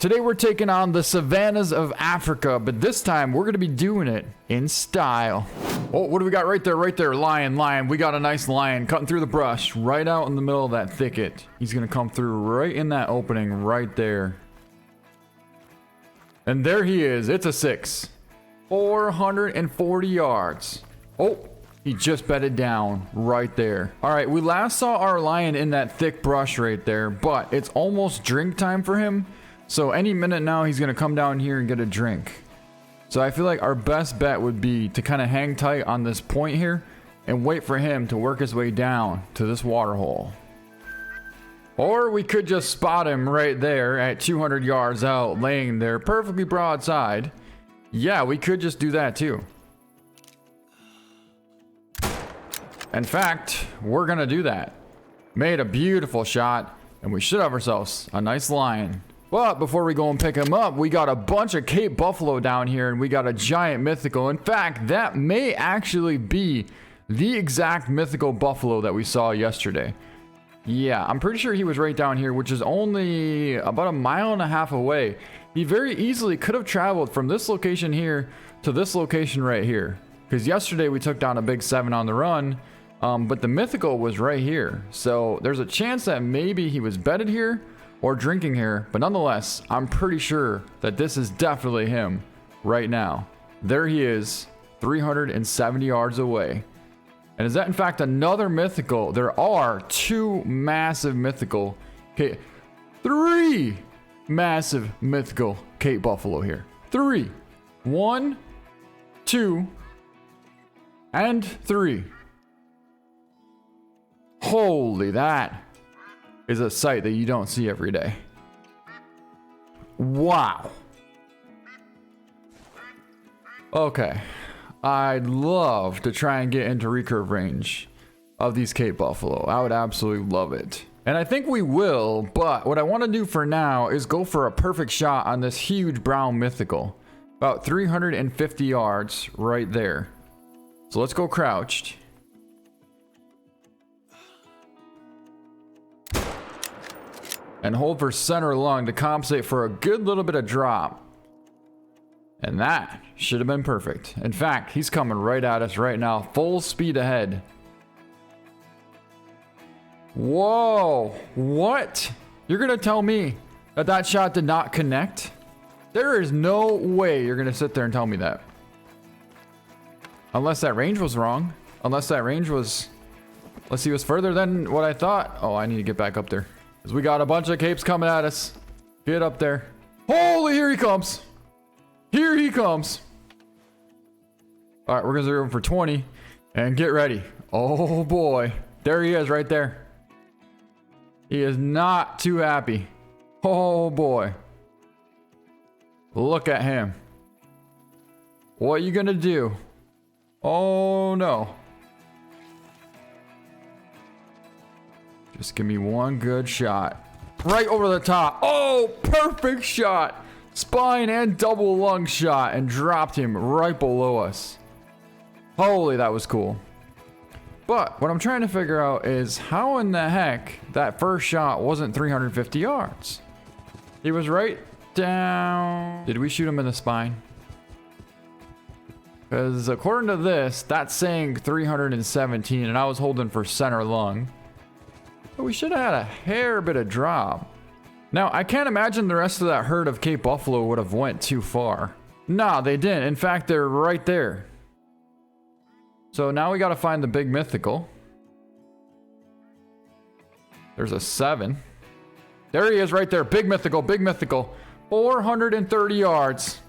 Today we're taking on the savannas of Africa, but this time we're going to be doing it in style. Oh, what do we got right there? Right there, lion. We got a nice lion cutting through the brush right out in the middle of that thicket. He's going to come through right in that opening right there. And there he is. It's a 6. 440 yards. Oh, he just bedded down right there. All right, we last saw our lion in that thick brush right there, but it's almost drink time for him. So any minute now, he's going to come down here and get a drink. So I feel like our best bet would be to kind of hang tight on this point here and wait for him to work his way down to this water hole. Or we could just spot him right there at 200 yards out, laying there perfectly broadside. Yeah, we could just do that too. In fact, we're going to do that. Made a beautiful shot, and we should have ourselves a nice lion. But before we go and pick him up, we got a bunch of Cape Buffalo down here, and we got a giant mythical. In fact, that may actually be the exact mythical buffalo that we saw yesterday. Yeah, I'm pretty sure he was right down here, which is only about 1.5 miles away. He very easily could have traveled from this location here to this location right here. Because yesterday we took down a big 7 on the run, but the mythical was right here. So there's a chance that maybe he was bedded here or drinking here, but nonetheless, I'm pretty sure that this is definitely him right now. There he is, 370 yards away. And is that in fact another mythical? There are 2 massive mythical, 3 massive mythical Cape Buffalo here. 3. 1, 2, and 3. Holy, that is a sight that you don't see every day. Wow. Okay. I'd love to try and get into recurve range of these Cape Buffalo. I would absolutely love it. And I think we will, but what I want to do for now is go for a perfect shot on this huge brown mythical. About 350 yards right there. So let's go crouched. And hold for center lung to compensate for a good little bit of drop. And that should have been perfect. In fact, he's coming right at us right now, full speed ahead. Whoa, what? You're gonna tell me that that shot did not connect? There is no way you're gonna sit there and tell me that. Unless that range was wrong. Unless that range was, let's see, was further than what I thought. Oh, I need to get back up there. Because we got a bunch of capes coming at us. Get up there. Holy, here he comes. Here he comes. All right, we're going to zero him for 20. And get ready. Oh, boy. There he is right there. He is not too happy. Oh, boy. Look at him. What are you going to do? Oh, no. Just give me one good shot. Right over the top. Oh, perfect shot. Spine and double lung shot and dropped him right below us. Holy, that was cool. But what I'm trying to figure out is how in the heck that first shot wasn't 350 yards. He was right down. Did we shoot him in the spine? Because according to this, that's saying 317 and I was holding for center lung. But we should have had a hair bit of drop. Now, I can't imagine the rest of that herd of Cape Buffalo would have went too far. Nah, they didn't. In fact, they're right there. So now we got to find the big mythical. There's a 7. There he is right there. Big mythical, big mythical. 430 yards.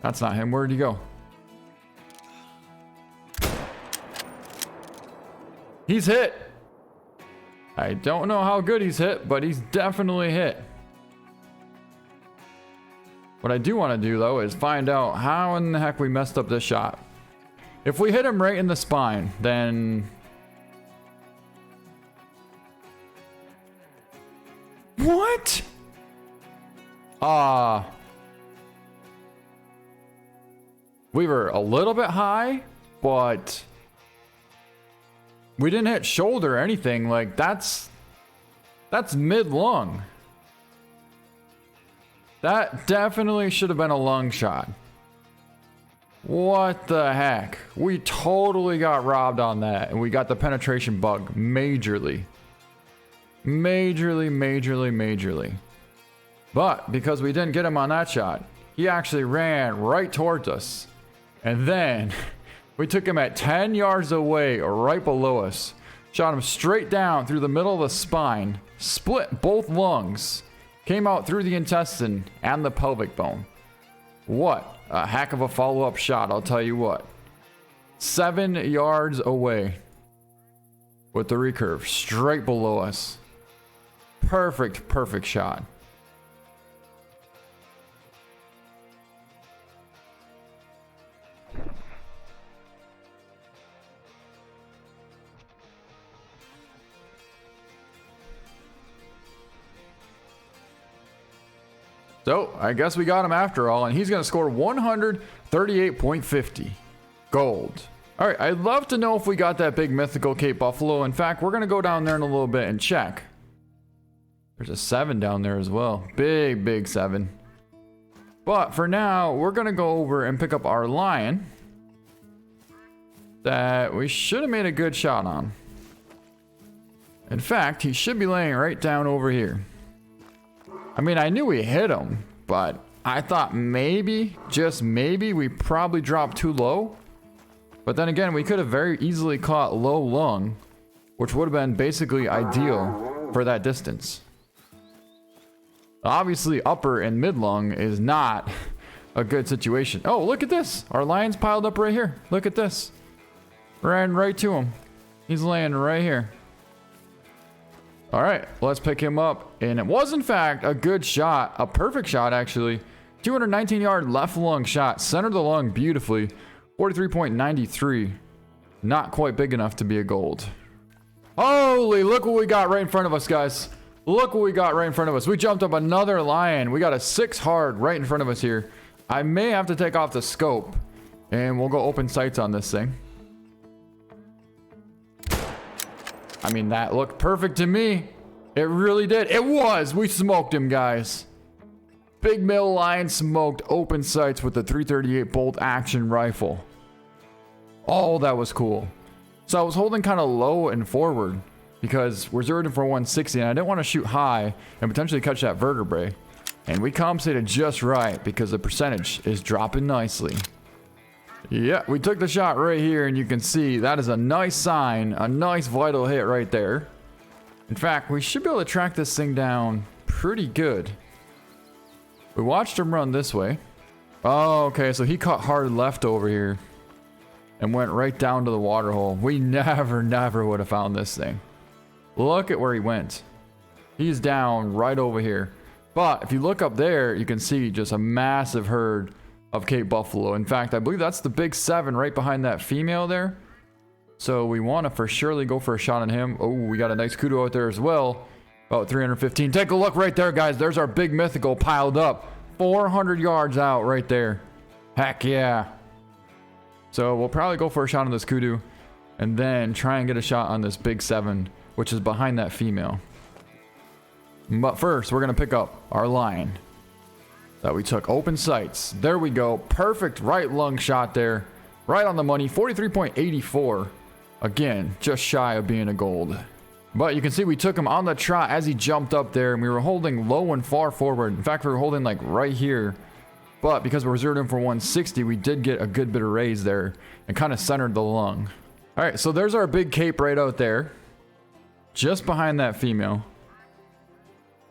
That's not him. Where'd he go? He's hit. I don't know how good he's hit, but he's definitely hit. What I do want to do, though, is find out how in the heck we messed up this shot. If we hit him right in the spine, then... What? We were a little bit high, but... we didn't hit shoulder or anything. Like, that's mid-lung. That definitely should have been a lung shot. What the heck? We totally got robbed on that, and we got the penetration bug majorly. Majorly. But because we didn't get him on that shot, he actually ran right towards us. And then we took him at 10 yards away, right below us. Shot him straight down through the middle of the spine, split both lungs, came out through the intestine and the pelvic bone. What a heck of a follow-up shot, I'll tell you what. 7 yards away with the recurve, straight below us. Perfect shot. So, I guess we got him after all, and he's going to score 138.50 gold. All right, I'd love to know if we got that big mythical Cape Buffalo. In fact, we're going to go down there in a little bit and check. There's a 7 down there as well. Big 7. But for now, we're going to go over and pick up our lion that we should have made a good shot on. In fact, he should be laying right down over here. I mean, I knew we hit him, but I thought maybe, just maybe, we probably dropped too low. But then again, we could have very easily caught low lung, which would have been basically ideal for that distance. Obviously, upper and mid lung is not a good situation. Oh, look at this. Our lion's piled up right here. Look at this. Ran right to him. He's laying right here. All right, let's pick him up. And it was, in fact, a good shot. A perfect shot, actually. 219-yard left lung shot. Centered the lung beautifully. 43.93. Not quite big enough to be a gold. Holy, look what we got right in front of us, guys. Look what we got right in front of us. We jumped up another lion. We got a 6 hard right in front of us here. I may have to take off the scope. And we'll go open sights on this thing. I mean, that looked perfect to me. It really did. It was. We smoked him, guys. Big male lion smoked open sights with the 338 bolt action rifle. Oh, that was cool. So I was holding kind of low and forward because we're zeroed in for 160 and I didn't want to shoot high and potentially catch that vertebrae. And we compensated just right because the percentage is dropping nicely. Yeah, we took the shot right here and you can see that is a nice sign, a nice vital hit right there. In fact, we should be able to track this thing down pretty good. We watched him run this way. Oh, okay, so he caught hard left over here and went right down to the water hole. We never would have found this thing. Look at where he went. He's down right over here. But if you look up there, you can see just a massive herd of Cape Buffalo. In fact, I believe that's the big 7 right behind that female there. So we want to for surely go for a shot on him. Oh, we got a nice kudu out there as well. About 315. Take a look right there, guys. There's our big mythical piled up. 400 yards out right there. Heck yeah. So we'll probably go for a shot on this kudu and then try and get a shot on this big 7, which is behind that female. But first, we're going to pick up our lion that we took open sights. There we go. Perfect right lung shot there. Right on the money. 43.84. Again, just shy of being a gold. But you can see we took him on the trot as he jumped up there. And we were holding low and far forward. In fact, we were holding like right here. But because we're zeroed in for 160, we did get a good bit of raise there. And kind of centered the lung. Alright, so there's our big cape right out there. Just behind that female.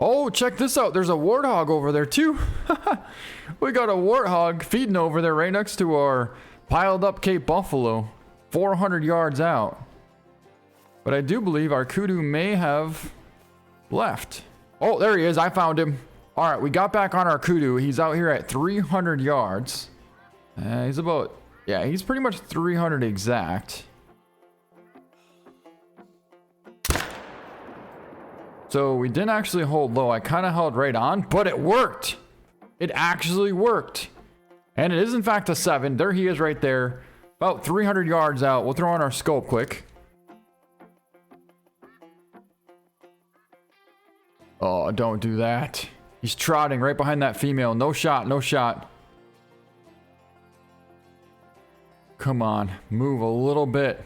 Oh, check this out. There's a warthog over there too. We got a warthog feeding over there right next to our piled up Cape Buffalo. 400 yards out. But I do believe our kudu may have left. Oh, there he is. I found him. All right, we got back on our kudu. He's out here at 300 yards. He's about, yeah, he's pretty much 300 exact. So we didn't actually hold low. I kind of held right on, but it worked. It actually worked. And it is in fact a 7. There he is right there. About 300 yards out. We'll throw on our scope quick. Oh, don't do that. He's trotting right behind that female. No shot, no shot. Come on, move a little bit.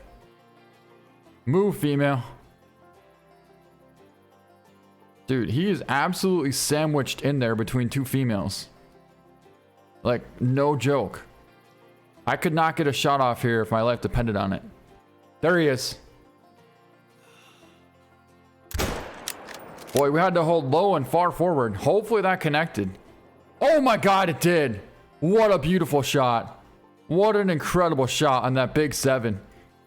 Move, female. Dude, he is absolutely sandwiched in there between two females. Like, no joke. I could not get a shot off here if my life depended on it. There he is. Boy, we had to hold low and far forward. Hopefully that connected. Oh my god, it did. What a beautiful shot. What an incredible shot on that big 7.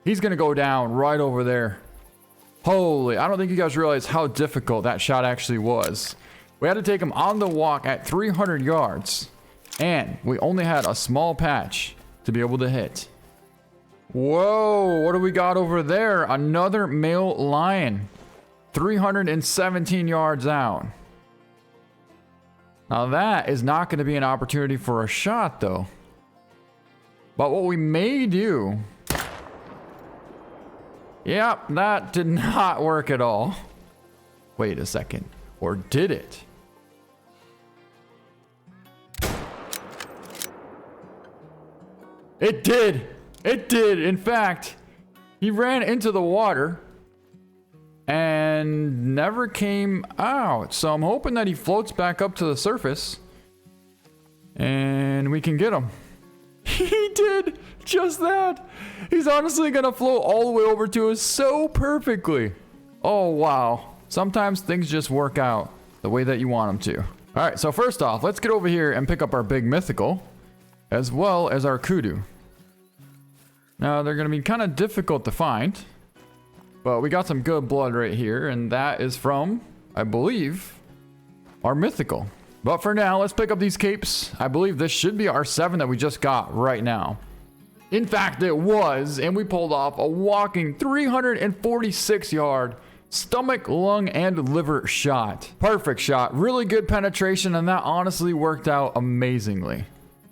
He's gonna go down right over there. Holy, I don't think you guys realize how difficult that shot actually was. We had to take him on the walk at 300 yards. And we only had a small patch to be able to hit. Whoa, what do we got over there? Another male lion. 317 yards out. Now that is not going to be an opportunity for a shot though. But what we may do... Yep, that did not work at all. Wait a second. Or did it? It did. It did. In fact, he ran into the water and never came out. So I'm hoping that he floats back up to the surface and we can get him. He did just that. He's honestly gonna float all the way over to us so perfectly. Oh, wow. Sometimes things just work out the way that you want them to. All right, so first off, let's get over here and pick up our big mythical as well as our kudu. Now, they're gonna be kind of difficult to find, but we got some good blood right here, and that is from, I believe, our mythical. But for now, let's pick up these capes. I believe this should be our 7 that we just got right now. In fact, it was, and we pulled off a whopping 346 yard stomach, lung, and liver shot. Perfect shot, really good penetration, and that honestly worked out amazingly.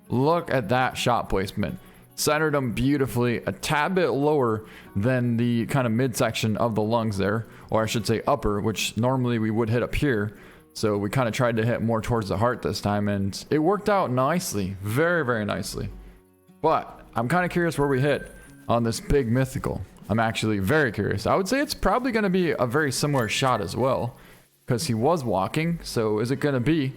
Look at that shot placement. Centered them beautifully, a tad bit lower than the kind of midsection of the lungs there, or I should say upper, which normally we would hit up here. So we kind of tried to hit more towards the heart this time, and it worked out nicely. Very, very nicely. But I'm kind of curious where we hit on this big mythical. I'm actually very curious. I would say it's probably going to be a very similar shot as well, because he was walking. So is it going to be...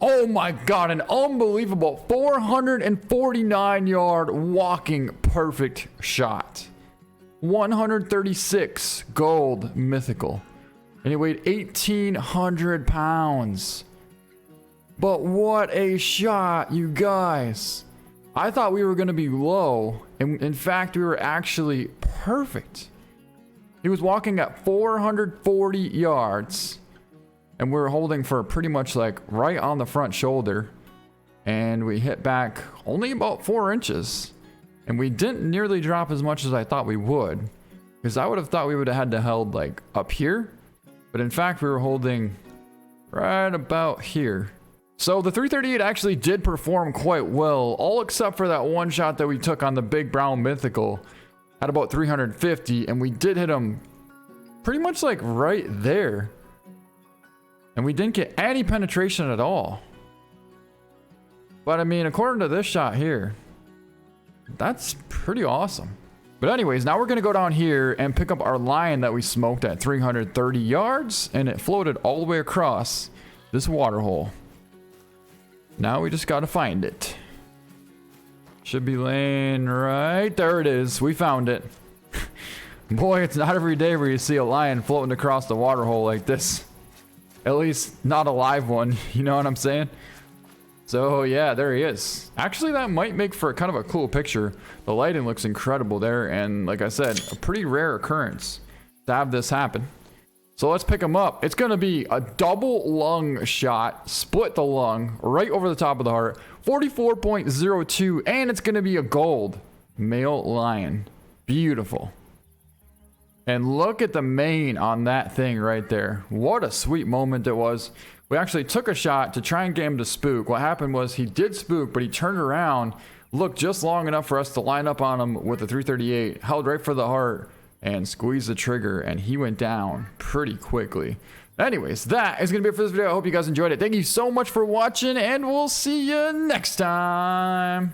Oh my god, an unbelievable 449 yard walking perfect shot. 136 gold mythical. And he weighed 1,800 pounds. But what a shot, you guys. I thought we were going to be low. And in fact, we were actually perfect. He was walking at 440 yards. And we were holding for pretty much like right on the front shoulder. And we hit back only about 4 inches. And we didn't nearly drop as much as I thought we would. Because I would have thought we would have had to held like up here. But in fact, we were holding right about here. So the 338 actually did perform quite well. All except for that one shot that we took on the big brown mythical. At about 350. And we did hit him pretty much like right there. And we didn't get any penetration at all. But I mean, according to this shot here, that's pretty awesome. But anyways, now we're going to go down here and pick up our lion that we smoked at 330 yards. And it floated all the way across this water hole. Now we just got to find it. Should be laying right there. It is. We found it. Boy, it's not every day where you see a lion floating across the water hole like this. At least not a live one, you know what I'm saying? So yeah, there he is. Actually, that might make for kind of a cool picture. The lighting looks incredible there, and like I said, a pretty rare occurrence to have this happen. So let's pick him up. It's gonna be a double lung shot, split the lung right over the top of the heart, 44.02, and it's gonna be a gold male lion. Beautiful. And look at the mane on that thing right there. What a sweet moment it was. We actually took a shot to try and get him to spook. What happened was he did spook, but he turned around, looked just long enough for us to line up on him with the 338, held right for the heart, and squeezed the trigger, and he went down pretty quickly. Anyways, that is going to be it for this video. I hope you guys enjoyed it. Thank you so much for watching, and we'll see you next time.